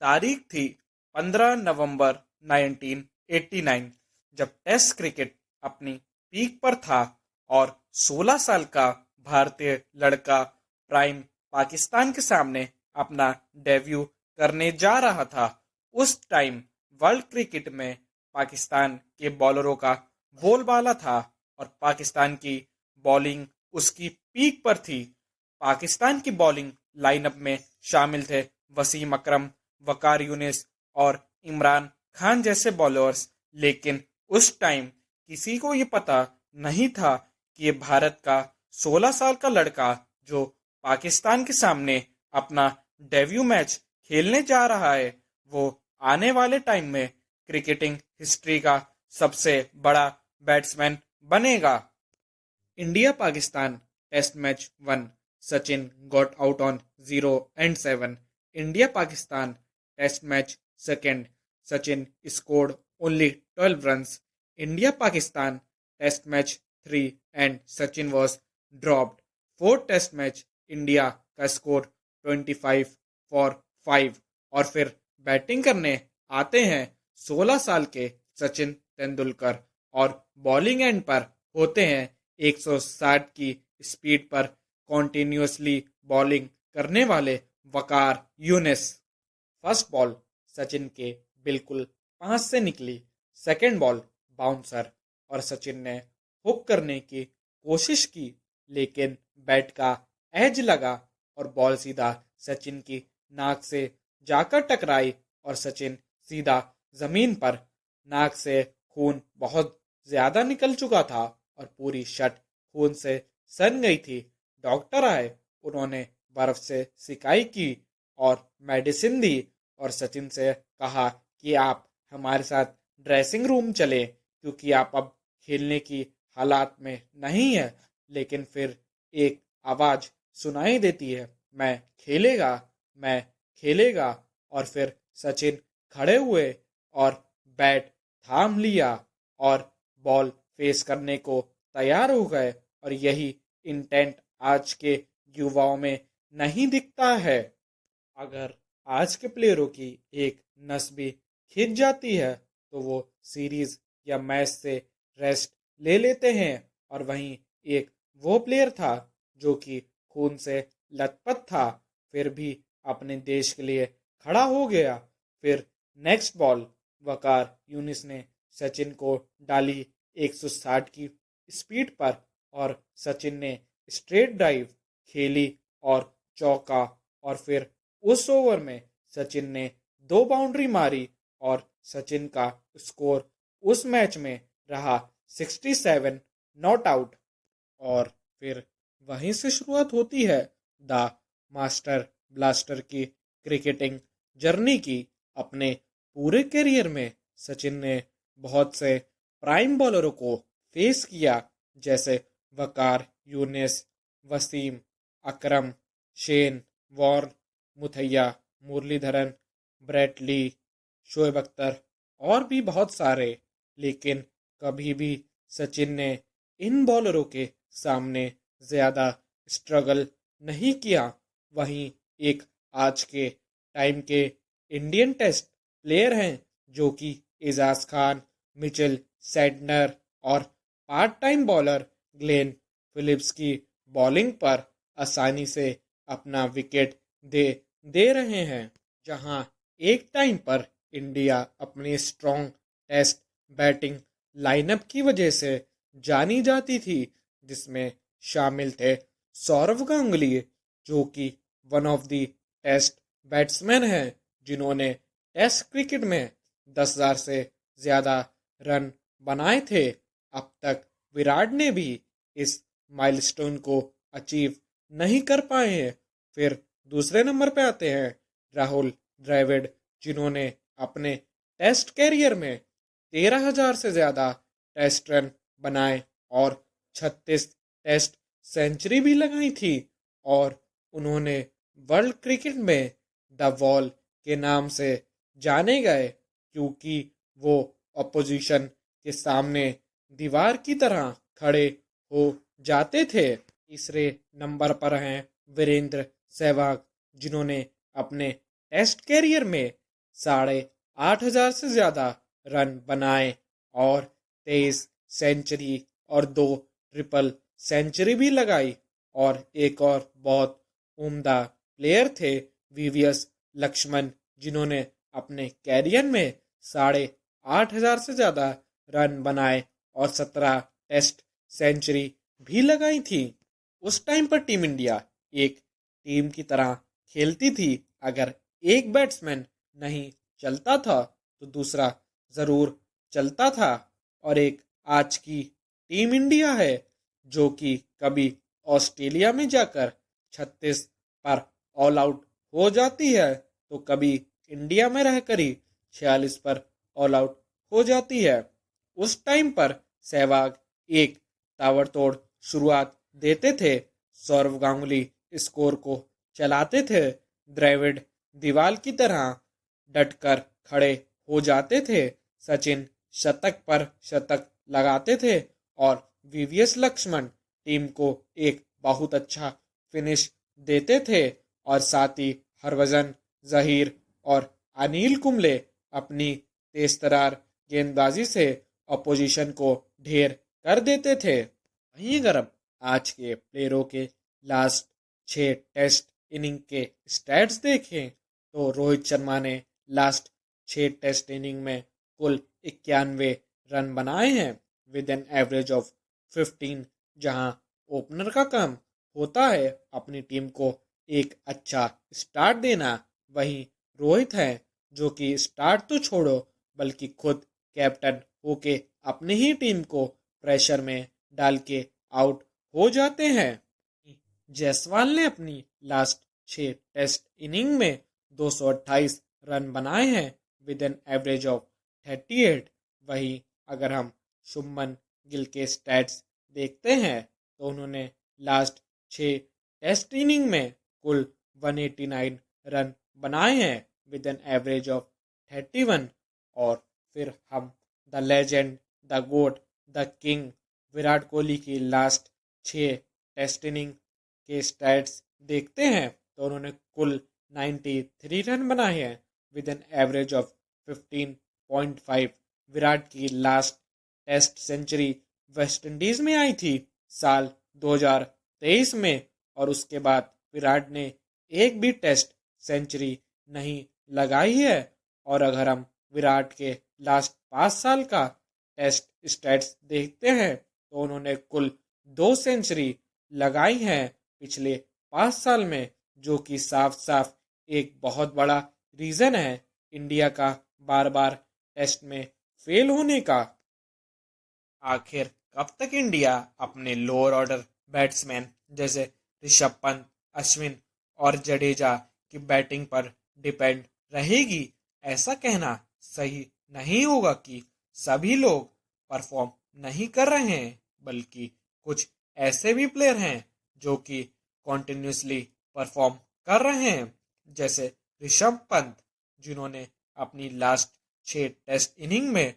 तारीख थी 15 नवंबर 1989, जब टेस्ट क्रिकेट अपनी पीक पर था और 16 साल का भारतीय लड़का प्राइम पाकिस्तान के सामने अपना डेब्यू करने जा रहा था। उस टाइम वर्ल्ड क्रिकेट में पाकिस्तान के बॉलरों का बोलबाला था और पाकिस्तान की बॉलिंग उसकी पीक पर थी। पाकिस्तान की बॉलिंग लाइनअप में शामिल थे वसीम अकरम, वकार यूनिस और इमरान खान जैसे बॉलर्स। लेकिन उस टाइम किसी को ये पता नहीं था कि ये भारत का 16 साल का लड़का जो पाकिस्तान के सामने अपना डेब्यू मैच खेलने जा रहा है, वो आने वाले टाइम में क्रिकेटिंग हिस्ट्री का सबसे बड़ा बैट्समैन बनेगा। India Pakistan test match 1, Sachin got out on 0 and 7. India Pakistan test match 2nd, Sachin scored only 12 runs. India Pakistan test match 3 and Sachin was dropped. 4th test match India का score 25 four 5। और फिर batting करने आते हैं 16 साल के सचिन तेंदुलकर और bowling and पर होते हैं 160 की स्पीड पर कॉन्टिन्यूसली बॉलिंग करने वाले वकार यूनिस। फर्स्ट बॉल सचिन के बिल्कुल पास से निकली। सेकंड बॉल बाउंसर और सचिन ने हुक करने की कोशिश की, लेकिन बैट का एज लगा और बॉल सीधा सचिन की नाक से जाकर टकराई और सचिन सीधा जमीन पर। नाक से खून बहुत ज्यादा निकल चुका था और पूरी शर्ट खून से सन गई थी। डॉक्टर आए, उन्होंने बर्फ से सिकाई की और मेडिसिन दी और सचिन से कहा कि आप हमारे साथ ड्रेसिंग रूम चले क्योंकि आप अब खेलने की हालात में नहीं है। लेकिन फिर एक आवाज सुनाई देती है, मैं खेलेगा, मैं खेलेगा। और फिर सचिन खड़े हुए और बैट थाम लिया और बॉल फेस करने को तैयार हो गए। और यही इंटेंट आज के युवाओं में नहीं दिखता है। अगर आज के प्लेयरों की एक नस भी खिंच जाती है तो वो सीरीज या मैच से रेस्ट ले लेते हैं। और वहीं एक वो प्लेयर था जो कि खून से लथपथ था, फिर भी अपने देश के लिए खड़ा हो गया। फिर नेक्स्ट बॉल वकार यूनिस ने सचिन को डाली 160 की स्पीड पर और सचिन ने स्ट्रेट ड्राइव खेली और चौका। और फिर उस ओवर में सचिन ने 2 बाउंड्री मारी और सचिन का स्कोर उस मैच में रहा 67 नॉट आउट। और फिर वहीं से शुरुआत होती है द मास्टर ब्लास्टर की क्रिकेटिंग जर्नी की। अपने पूरे करियर में सचिन ने बहुत से प्राइम बॉलरों को फेस किया, जैसे Waqar Younis, Wasim Akram, Shane Warne, Muttiah Muralitharan, Brett Lee, Shoaib Akhtar और भी बहुत सारे। लेकिन कभी भी सचिन ने इन बॉलरों के सामने ज्यादा स्ट्रगल नहीं किया। वहीं एक आज के टाइम के इंडियन टेस्ट प्लेयर हैं जो कि एजाज खान, मिचेल सैडनर और part time bowler Glenn Phillips की बॉलिंग पर आसानी से अपना विकेट दे दे रहे हैं। जहां एक टाइम पर इंडिया अपनी स्ट्रॉन्ग टेस्ट बैटिंग लाइनअप की वजह से जानी जाती थी, जिसमें शामिल थे सौरव गांगुली जो कि one of the test batsman हैं जिन्होंने टेस्ट क्रिकेट में 10,000 से ज्यादा रन बनाए थे। अब तक विराट ने भी इस माइलस्टोन को अचीव नहीं कर पाए हैं। फिर दूसरे नंबर पे आते हैं राहुल द्रविड़, जिन्होंने अपने टेस्ट कैरियर में 13,000 से ज्यादा टेस्ट रन बनाए और 36 टेस्ट सेंचुरी भी लगाई थी। और उन्होंने वर्ल्ड क्रिकेट में द वॉल के नाम से जाने गए क्योंकि वो अपोजिशन के सामने दीवार की तरह खड़े हो जाते थे। तीसरे नंबर पर हैं वीरेंद्र सहवाग, जिन्होंने अपने टेस्ट कैरियर में 8,500 से ज़्यादा रन बनाए और 23 सेंचुरी और 2 ट्रिपल सेंचुरी भी लगाई। और एक और बहुत उम्दा प्लेयर थे वीवीएस लक्ष्मण, जिन्होंने अपने कैरियर में 8,500 से ज़्यादा रन बनाए और 17 टेस्ट सेंचुरी भी लगाई थी। उस टाइम पर टीम इंडिया एक टीम की तरह खेलती थी। अगर एक बैट्समैन नहीं चलता था तो दूसरा ज़रूर चलता था। और एक आज की टीम इंडिया है जो कि कभी ऑस्ट्रेलिया में जाकर 36 पर ऑल आउट हो जाती है तो कभी इंडिया में रहकर ही 46 पर ऑल आउट हो जाती है। उस टाइम पर सहवाग एक ताबड़तोड़ शुरुआत देते थे। सौरव गांगुली स्कोर को चलाते थे। द्रविड़ दीवार की तरह डटकर खड़े हो जाते थे। सचिन शतक पर शतक लगाते थे और वीवीएस लक्ष्मण टीम को एक बहुत अच्छा फिनिश देते थे। और साथ ही हरभजन, जहीर और अनिल कुंबले अपनी तेजतर्रार गेंदबाजी से अपोजिशन को ढेर कर देते थे। वहीं अगर अब आज के प्लेयरों के लास्ट 6 टेस्ट इनिंग के स्टैट्स देखें तो रोहित शर्मा ने लास्ट 6 टेस्ट इनिंग में कुल 91 रन बनाए हैं विद एन एवरेज ऑफ 15। जहां ओपनर का काम होता है अपनी टीम को एक अच्छा स्टार्ट देना, वहीं रोहित है जो कि स्टार्ट तो छोड़ो बल्कि खुद कैप्टन होके अपनी ही टीम को प्रेशर में डाल के आउट हो जाते हैं। जायसवाल ने अपनी लास्ट 6 टेस्ट इनिंग में 228 रन बनाए हैं विद एन एवरेज ऑफ 38। वहीं अगर हम शुभमन गिल के स्टैट्स देखते हैं तो उन्होंने लास्ट 6 टेस्ट इनिंग में कुल 189 रन बनाए हैं विद एन एवरेज ऑफ 31। और फिर हम the legend, the goat, the king Virat Kohli की लास्ट 6 टेस्ट इनिंग के स्टैट्स देखते हैं तो उन्होंने कुल 93 रन बनाए हैं with an average of 15.5। Virat की last test century West Indies में आई थी साल 2023 में। और उसके बाद विराट ने एक भी टेस्ट सेंचुरी नहीं लगाई है। और अगर हम विराट के लास्ट 5 साल का टेस्ट स्टैट्स देखते हैं तो उन्होंने कुल 2 सेंचुरी लगाई हैं पिछले 5 साल में, जो कि साफ साफ एक बहुत बड़ा रीज़न है इंडिया का बार बार टेस्ट में फेल होने का। आखिर कब तक इंडिया अपने लोअर ऑर्डर बैट्समैन जैसे ऋषभ पंत, अश्विन और जडेजा की बैटिंग पर डिपेंड रहेगी? ऐसा कहना सही नहीं होगा कि सभी लोग परफॉर्म नहीं कर रहे हैं, बल्कि कुछ ऐसे भी प्लेयर हैं जो कि कॉन्टिन्यूसली परफॉर्म कर रहे हैं, जैसे ऋषभ पंत, जिन्होंने अपनी लास्ट 6 टेस्ट इनिंग में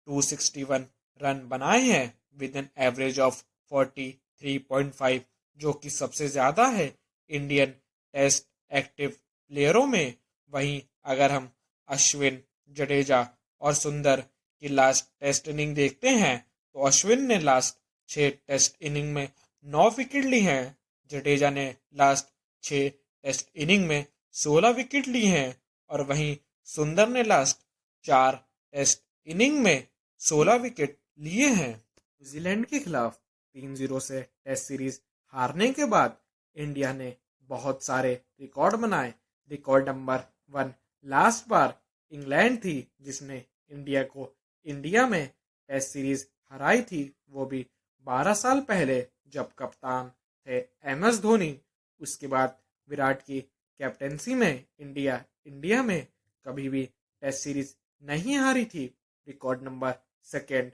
261 रन बनाए हैं विद एन एवरेज ऑफ 43.5, जो कि सबसे ज़्यादा है इंडियन टेस्ट एक्टिव प्लेयरों में। वहीं अगर हम अश्विन, जडेजा और सुंदर की लास्ट टेस्ट इनिंग देखते हैं तो अश्विन ने लास्ट 6 टेस्ट इनिंग में 9 विकेट ली हैं। जडेजा ने लास्ट 6 टेस्ट इनिंग में 16 विकेट ली हैं। और वहीं सुंदर ने लास्ट 4 टेस्ट इनिंग में 16 विकेट लिए हैं। न्यूजीलैंड के खिलाफ 3-0 से टेस्ट सीरीज हारने के बाद इंडिया ने बहुत सारे रिकॉर्ड बनाए। रिकॉर्ड नंबर 1 लास्ट बार इंग्लैंड थी जिसने इंडिया को इंडिया में टेस्ट सीरीज हराई थी, वो भी 12 साल पहले जब कप्तान थे MS धोनी। उसके बाद विराट की कैप्टेंसी में इंडिया में कभी भी टेस्ट सीरीज नहीं हारी थी। रिकॉर्ड नंबर 2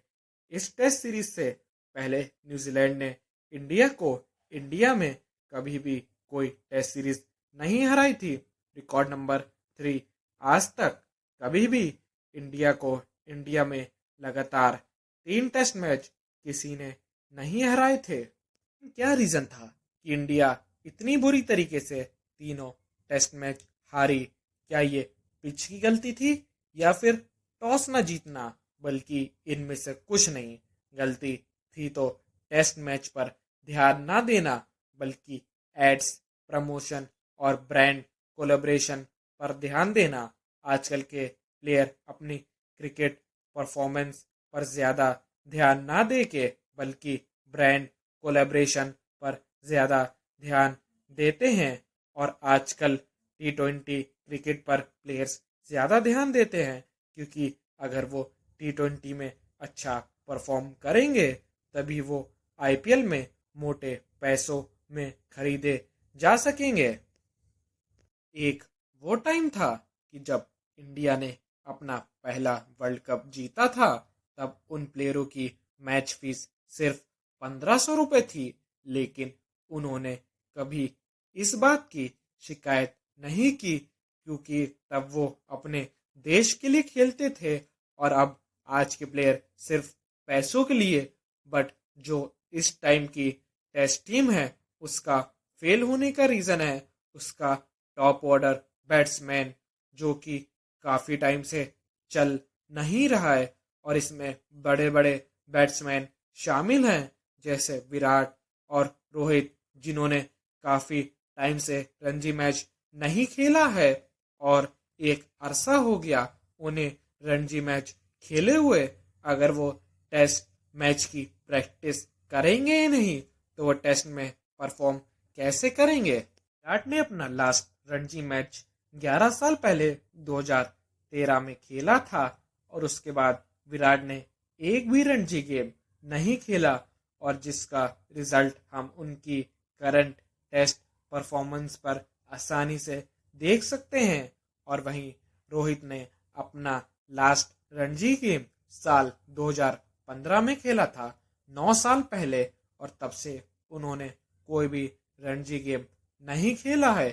इस टेस्ट सीरीज से पहले न्यूजीलैंड ने इंडिया में कभी भी कोई टेस्ट सीरीज नहीं हराई थी। रिकॉर्ड नंबर 3 आज तक कभी भी इंडिया में लगातार 3 टेस्ट मैच किसी ने नहीं हराए थे। क्या रीज़न था कि इंडिया इतनी बुरी तरीके से तीनों टेस्ट मैच हारी? क्या ये पिच की गलती थी या फिर टॉस न जीतना, बल्कि इनमें से कुछ नहीं। गलती थी तो टेस्ट मैच पर ध्यान ना देना, बल्कि एड्स, प्रमोशन और ब्रांड कोलेब्रेशन पर ध्यान देना। आजकल के प्लेयर अपनी क्रिकेट परफॉर्मेंस पर ज़्यादा ध्यान ना दे के, बल्कि ब्रांड कोलेब्रेशन पर ज़्यादा ध्यान देते हैं। और आजकल T20 क्रिकेट पर प्लेयर्स ज़्यादा ध्यान देते हैं, क्योंकि अगर वो T20 में अच्छा परफॉर्म करेंगे तभी वो IPL में मोटे पैसों में खरीदे जा सकेंगे। एक वो टाइम था कि जब इंडिया ने अपना पहला वर्ल्ड कप जीता था, तब उन प्लेयरों की मैच फीस सिर्फ 1500 रुपये थी। लेकिन उन्होंने कभी इस बात की शिकायत नहीं की, क्योंकि तब वो अपने देश के लिए खेलते थे। और अब आज के प्लेयर सिर्फ पैसों के लिए, बट जो इस टाइम की टेस्ट टीम है उसका फेल होने का रीज़न है उसका टॉप ऑर्डर बैट्समैन, जो कि काफ़ी टाइम से चल नहीं रहा है। और इसमें बड़े बड़े बैट्समैन शामिल हैं, जैसे विराट और रोहित, जिन्होंने काफ़ी टाइम से रणजी मैच नहीं खेला है और एक अरसा हो गया उन्हें रणजी मैच खेले हुए। अगर वो टेस्ट मैच की प्रैक्टिस करेंगे ही नहीं तो वो टेस्ट में परफॉर्म कैसे करेंगे। विराट ने अपना लास्ट रणजी मैच 11 साल पहले 2013 में खेला था, और उसके बाद विराट ने एक भी रणजी गेम नहीं खेला, और जिसका रिजल्ट हम उनकी करंट टेस्ट परफॉर्मेंस पर आसानी से देख सकते हैं। और वहीं रोहित ने अपना लास्ट रणजी गेम साल 2015 में खेला था, 9 साल पहले, और तब से उन्होंने कोई भी रणजी गेम नहीं खेला है,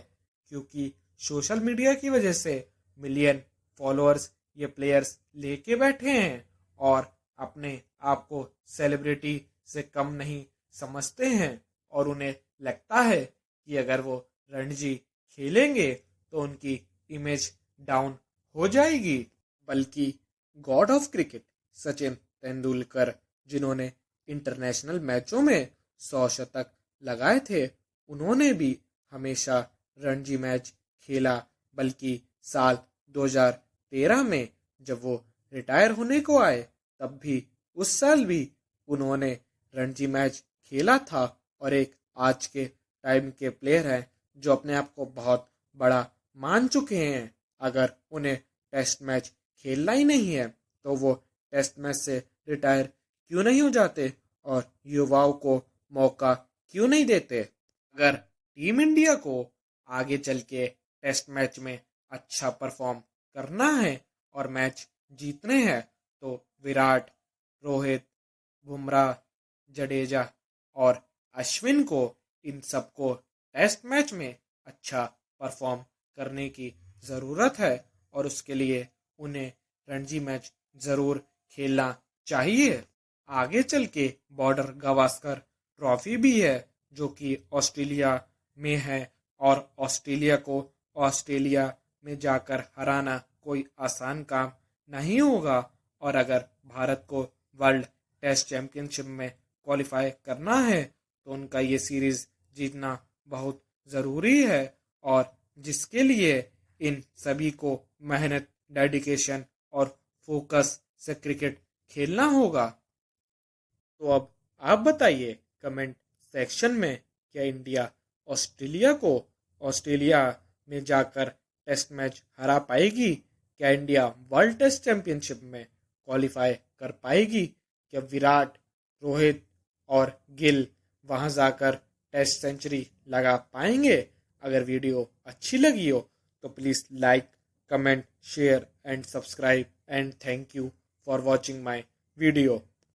क्योंकि सोशल मीडिया की वजह से मिलियन फॉलोअर्स ये प्लेयर्स लेके बैठे हैं और अपने आप को सेलिब्रिटी से कम नहीं समझते हैं। और उन्हें लगता है कि अगर वो रणजी खेलेंगे तो उनकी इमेज डाउन हो जाएगी। बल्कि God of cricket Sachin Tendulkar, जिन्होंने इंटरनेशनल मैचों में 100 शतक लगाए थे, उन्होंने भी हमेशा रणजी मैच खेला। बल्कि साल 2013 में जब वो रिटायर होने को आए, तब भी उस साल भी उन्होंने रणजी मैच खेला था। और एक आज के टाइम के प्लेयर हैं जो अपने आप को बहुत बड़ा मान चुके हैं। अगर उन्हें टेस्ट मैच खेलना ही नहीं है तो वो टेस्ट मैच से रिटायर क्यों नहीं हो जाते और युवाओं को मौका क्यों नहीं देते। अगर टीम इंडिया को आगे चल के टेस्ट मैच में अच्छा परफॉर्म करना है और मैच जीतने हैं, तो विराट, रोहित, बुमराह, जडेजा और अश्विन को, इन सबको टेस्ट मैच में अच्छा परफॉर्म करने की ज़रूरत है। और उसके लिए उन्हें रणजी मैच ज़रूर खेलना चाहिए। आगे चल के बॉर्डर गावस्कर ट्रॉफी भी है, जो कि ऑस्ट्रेलिया में है, और ऑस्ट्रेलिया को ऑस्ट्रेलिया में जाकर हराना कोई आसान काम नहीं होगा। और अगर भारत को वर्ल्ड टेस्ट चैंपियनशिप में क्वालिफाई करना है तो उनका ये सीरीज़ जीतना बहुत ज़रूरी है, और जिसके लिए इन सभी को मेहनत, डेडिकेशन और फोकस से क्रिकेट खेलना होगा। तो अब आप बताइए कमेंट सेक्शन में, क्या इंडिया ऑस्ट्रेलिया को ऑस्ट्रेलिया में जाकर टेस्ट मैच हरा पाएगी? क्या इंडिया वर्ल्ड टेस्ट चैंपियनशिप में क्वालिफाई कर पाएगी? क्या विराट, रोहित और गिल वहां जाकर टेस्ट सेंचुरी लगा पाएंगे? अगर वीडियो अच्छी लगी हो तो please like, comment, share and subscribe, and thank you for watching my video.